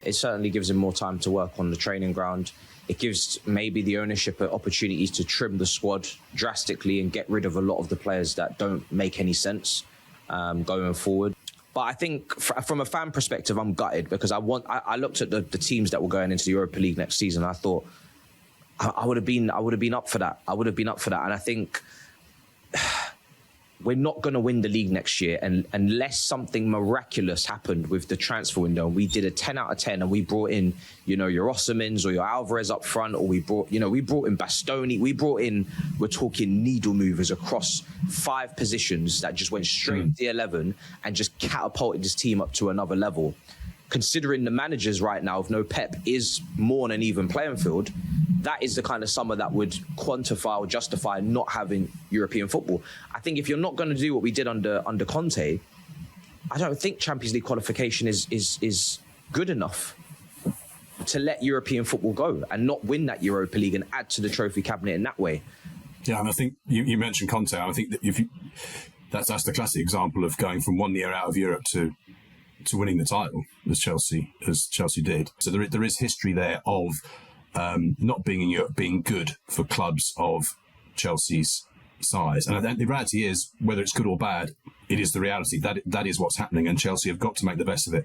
It certainly gives him more time to work on the training ground. It gives maybe the ownership opportunities to trim the squad drastically and get rid of a lot of the players that don't make any sense going forward. But I think from a fan perspective, I'm gutted because I looked at the teams that were going into the Europa League next season. And I thought I would have been up for that. And I think we're not going to win the league next year unless something miraculous happened with the transfer window. We did a 10 out of 10 and we brought in, your Osimhens or your Alvarez up front, or we brought in Bastoni. We're talking needle movers across 5 positions that just went straight to the 11 and just catapulted this team up to another level. Considering the managers right now, if no Pep, is more on an even playing field, that is the kind of summer that would quantify or justify not having European football. I think if you're not going to do what we did under Conte, I don't think Champions League qualification is good enough to let European football go and not win that Europa League and add to the trophy cabinet in that way. Yeah, and I think you mentioned Conte. I think that that's the classic example of going from 1 year out of Europe to winning the title, as Chelsea did. So there is history there of not being in Europe being good for clubs of Chelsea's size. And I think the reality is, whether it's good or bad, it is the reality. That is what's happening, and Chelsea have got to make the best of it.